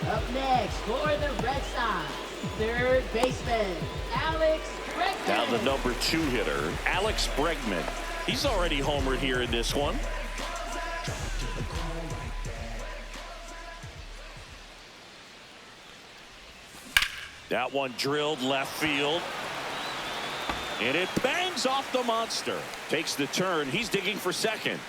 Up next for the Red Sox, third baseman, Alex Bregman. Now the number 2 hitter, Alex Bregman. He's already homered here in this one. That one drilled left field. And it bangs off the monster. Takes the turn. He's digging for second.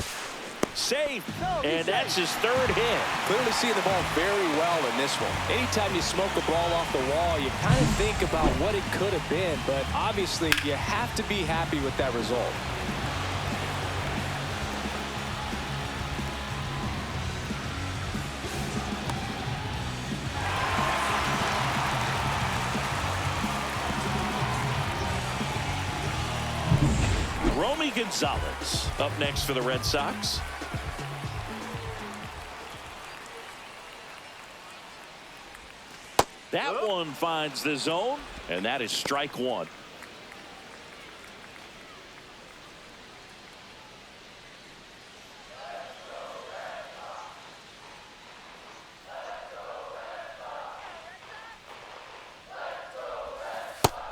Safe, and that's his third hit. Clearly seeing the ball very well in this one. Anytime you smoke a ball off the wall, you kind of think about what it could have been, but obviously you have to be happy with that result. Romy Gonzalez up next for the Red Sox. That one finds the zone, and that is strike one.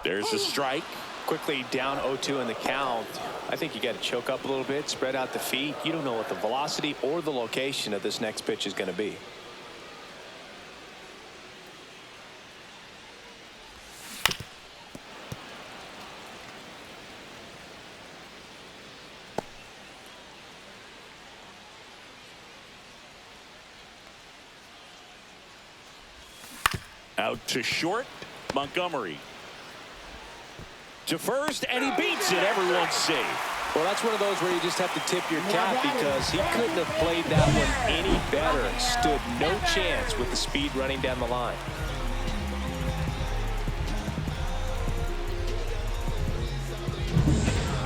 There's a strike. Quickly down 0-2 in the count. I think you got to choke up a little bit, spread out the feet. You don't know what the velocity or the location of this next pitch is going to be. Out to short, Montgomery. To first, and he beats it. Everyone's safe. Well, that's one of those where you just have to tip your cap because he couldn't have played that one any better. Stood no chance with the speed running down the line.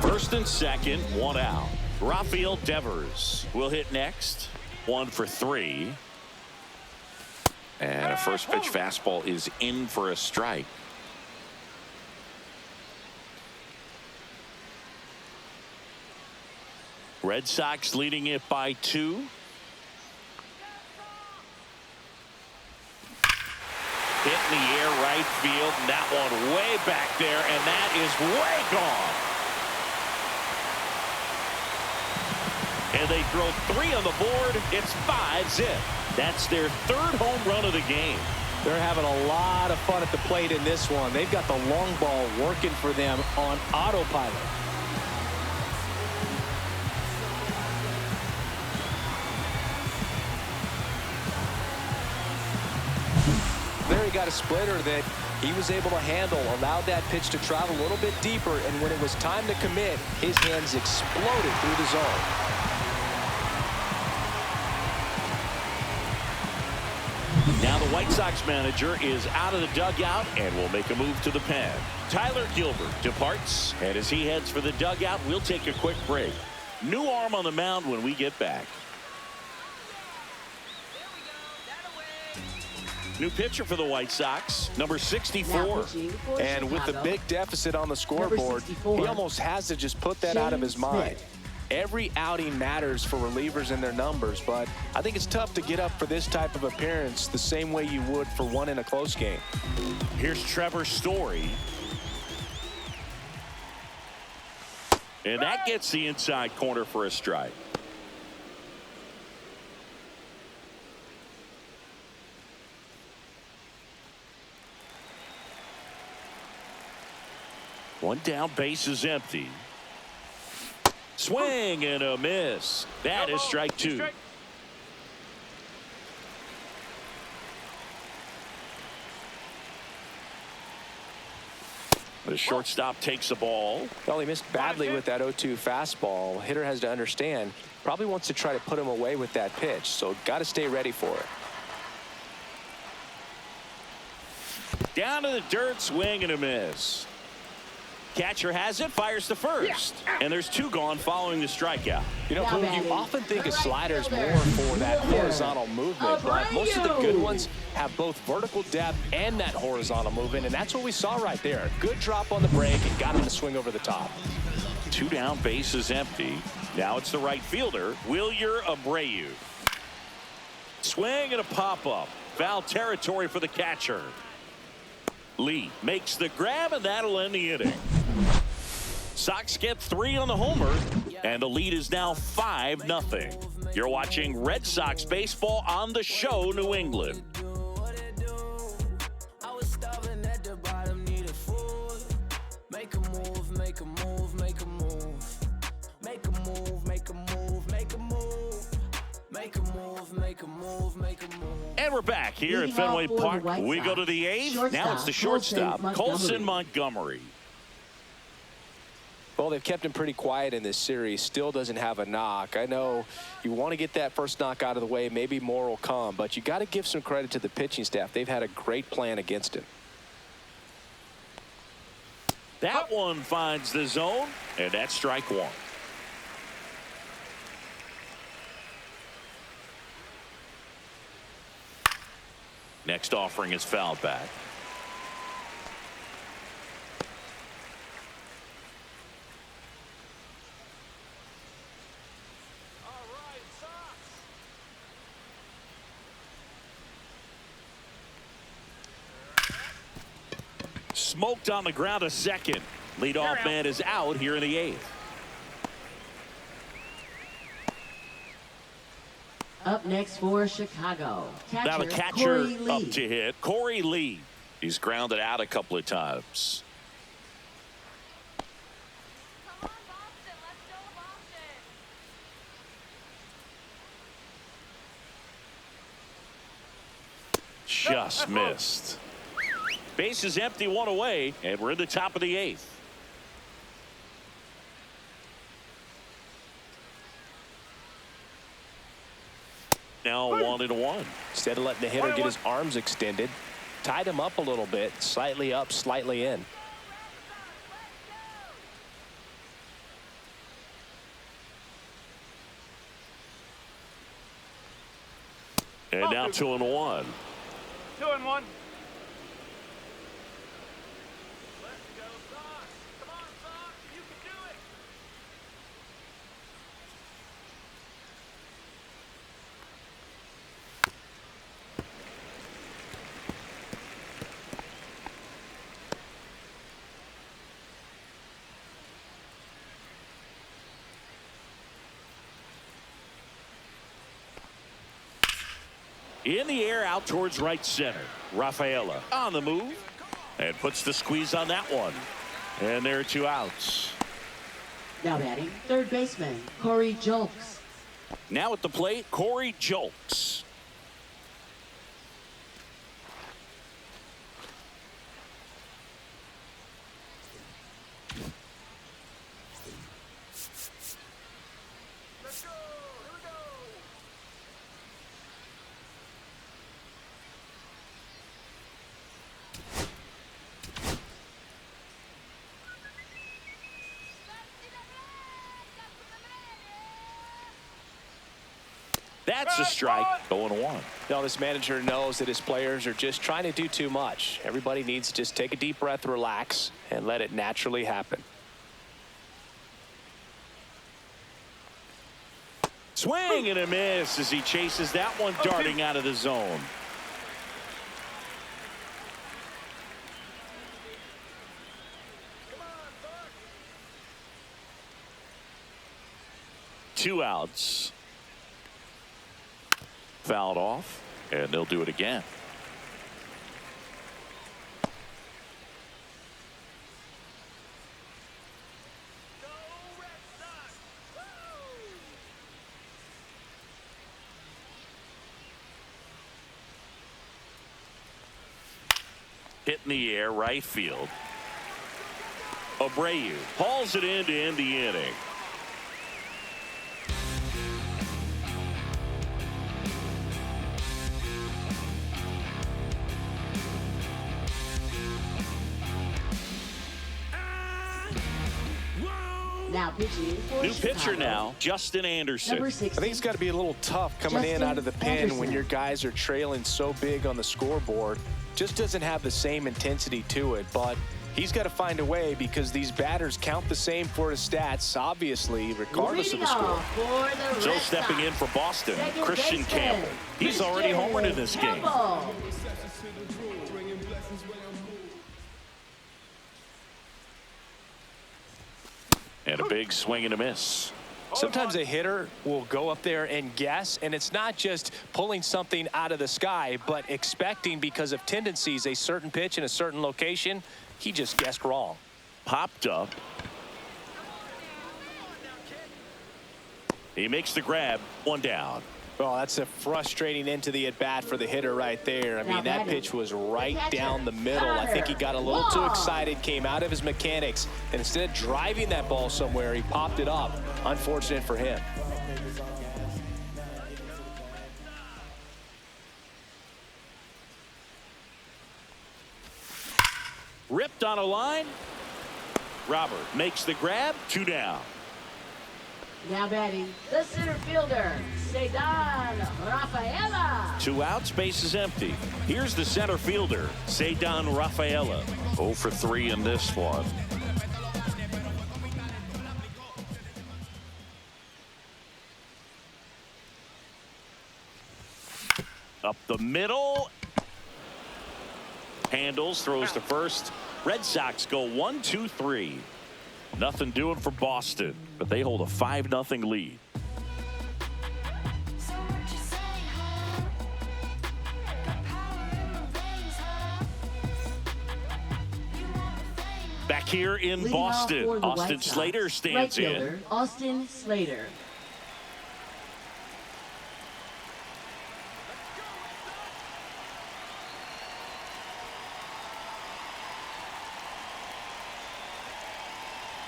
First and second, one out. Rafael Devers will hit next. 1 for 3. And a first pitch fastball is in for a strike. Red Sox leading it by 2. Hit in the air right field, and that one way back there, and that is way gone. And they throw 3 on the board. It's 5-zip. That's their 3rd home run of the game. They're having a lot of fun at the plate in this one. They've got the long ball working for them on autopilot. There he got a splitter that he was able to handle, allowed that pitch to travel a little bit deeper, and when it was time to commit, his hands exploded through the zone. Now the White Sox manager is out of the dugout and will make a move to the pen. Tyler Gilbert departs, and as he heads for the dugout, we'll take a quick break. New arm on the mound when we get back. New pitcher for the White Sox, number 64. And with the big deficit on the scoreboard, he almost has to just put that out of his mind. Every outing matters for relievers and their numbers, but I think it's tough to get up for this type of appearance the same way you would for one in a close game. Here's Trevor Story. And that gets the inside corner for a strike. One down, base is empty. Swing and a miss. That is strike 2. The shortstop takes the ball. Well, he missed badly with that 0-2 fastball. Hitter has to understand, probably wants to try to put him away with that pitch, so got to stay ready for it. Down to the dirt, swing and a miss. Catcher has it, fires to first. And there's 2 gone following the strikeout. You know, Boone, you often think of sliders more for that horizontal movement, but most of the good ones have both vertical depth and that horizontal movement, and that's what we saw right there. Good drop on the break and got him to swing over the top. 2 down, base is empty. Now it's the right fielder, Wilyer Abreu. Swing and a pop-up. Foul territory for the catcher. Lee makes the grab, and that'll end the inning. Sox get 3 on the homer, and the lead is now 5-0. You're watching Red Sox baseball on the show, New England. Make a move, make a move, make a move. Make a move, make a move, make a move. And we're back here at Leading off Fenway for the Park. White We go Sox, to the eighth. Now shortstop, it's the shortstop, Colson Colson Montgomery. Well, they've kept him pretty quiet in this series. Still doesn't have a knock. I know you want to get that first knock out of the way. Maybe more will come, but you got to give some credit to the pitching staff. They've had a great plan against him. That one finds the zone, and that's strike one. Next offering is fouled back. Smoked on the ground a second. Leadoff man is out here in the eighth. Up next for Chicago. Now the catcher up to hit. Corey Lee. He's grounded out a couple of times. Come on, Boston. Let's go, Boston. Just missed. Base is empty, one away, and we're in the top of the eighth. Now 1-1. Instead of letting the hitter get his arms extended, tied him up a little bit, slightly up, slightly in. And now 2-1. 2-1. In the air out towards right center. Rafaela on the move and puts the squeeze on that one. And there are two outs. Now batting, third baseman, Corey Julks. Now at the plate, Corey Julks. Let's go. Here we go. That's a strike. 0-1. Now this manager knows that his players are just trying to do too much. Everybody needs to just take a deep breath, relax, and let it naturally happen. Swing and a miss as he chases that one darting out of the zone. Two outs. Fouled off, and they'll do it again. Hit in the air, right field. Brayan hauls it in to end the inning. Now pitching for New Chicago. pitcher now, Justin Anderson. Number I 60. think it's got to be a little tough coming in Justin out of the pen Anderson. when your guys are trailing so big on the scoreboard. Just doesn't have the same intensity to it, but he's got to find a way because these batters count the same for his stats, obviously, regardless of Leading the score. off for the So Red stepping Sox, in for Boston, second Christian baseman, Campbell. He's already Christian homered in this game. Campbell. And a big swing and a miss. Sometimes a hitter will go up there and guess, and it's not just pulling something out of the sky, but expecting because of tendencies a certain pitch in a certain location. He just guessed wrong. Popped up. He makes the grab, one down. Well, that's a frustrating end to the at-bat for the hitter right there. I mean, that pitch was right down the middle. I think he got a little too excited, came out of his mechanics, and instead of driving that ball somewhere, he popped it up. Unfortunate for him. Ripped on a line. Robert makes the grab. 2 down. Now batting, the center fielder, Cedar Rafaela. 2 outs, base is empty. Here's the center fielder, Cedar Rafaela. 0 for 3 in this one. Up the middle. Handles, throws to first. Red Sox go 1-2-3. Nothing doing for Boston, but they hold a 5-0 lead. Back here in Leading Boston, off for the Austin White Sox, Slater stands right in. fielder, Austin Slater.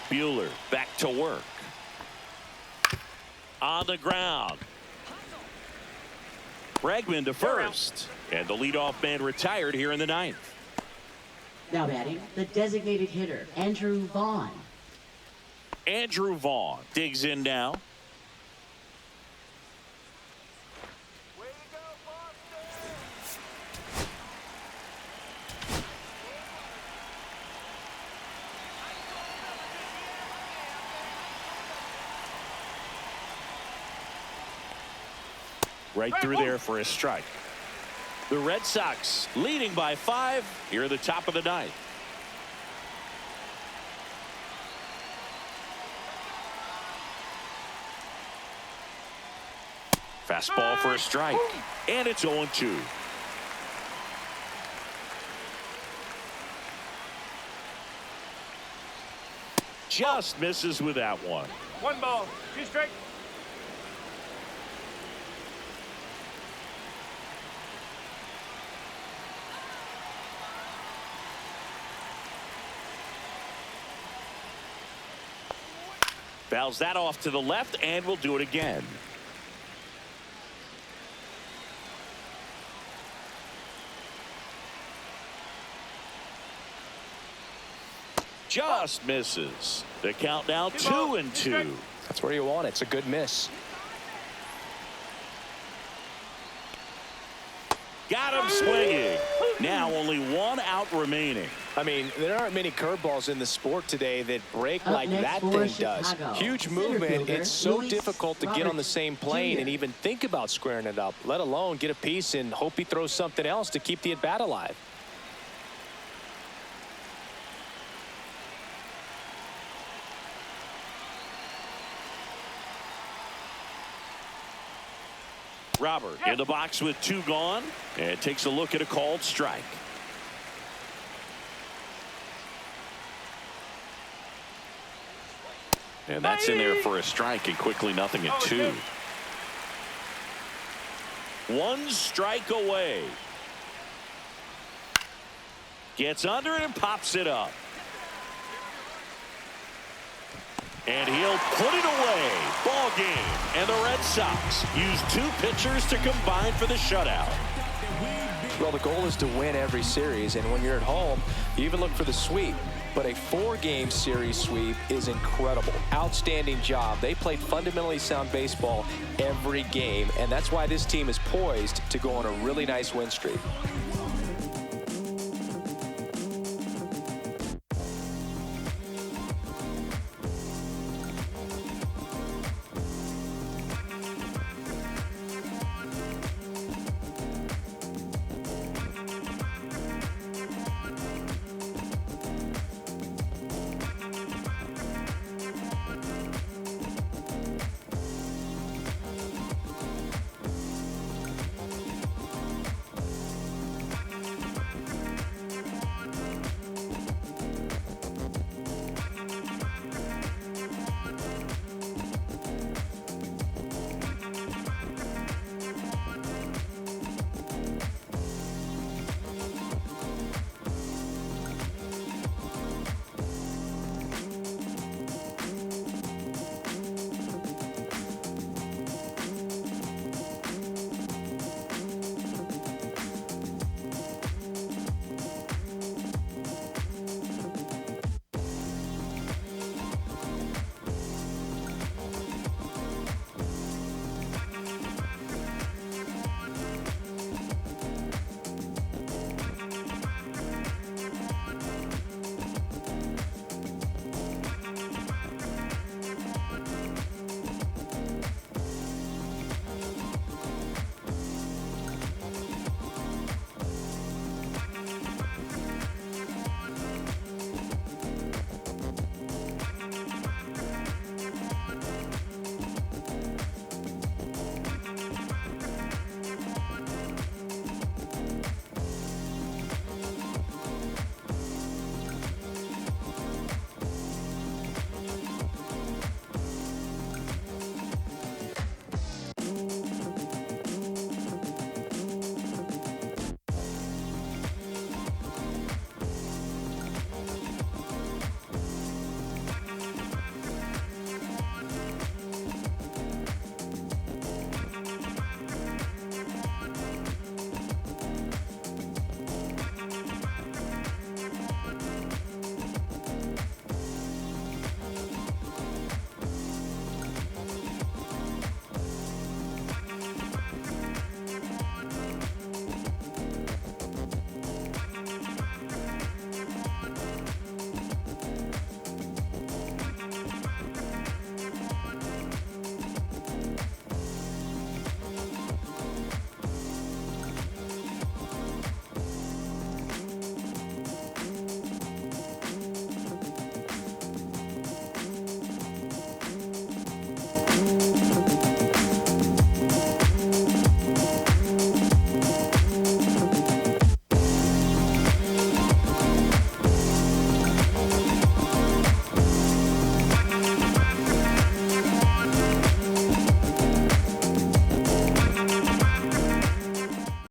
Buehler back to work. On the ground. Bregman to first. And the leadoff man retired here in the 9th. Now batting, the designated hitter, Andrew Vaughn. Andrew Vaughn digs in now. Right through there for a strike. The Red Sox leading by 5 here at the top of the 9th. Fastball for a strike. And it's 0-2. Just misses with that one. 1 ball, 2 strikes. Fouls that off to the left, and we'll do it again. Just misses. The count now 2-2. That's where you want it. It's a good miss. Got him swinging. Now only 1 out remaining. I mean, there aren't many curveballs in the sport today that break Up like next that for thing does. Chicago, Huge center movement. fielder, It's so Luis difficult to get on Robert the same plane Jr. and even think about squaring it up, let alone get a piece and hope he throws something else to keep the at-bat alive. Robert in the box with 2 gone, and takes a look at a called strike. And that's in there for a strike, and quickly 0-2. 1 strike away. Gets under it and pops it up. And he'll put it away. Ball game. And the Red Sox use 2 pitchers to combine for the shutout. Well, the goal is to win every series, and when you're at home, you even look for the sweep. But a 4-game series sweep is incredible. Outstanding job. They played fundamentally sound baseball every game, and that's why this team is poised to go on a really nice win streak.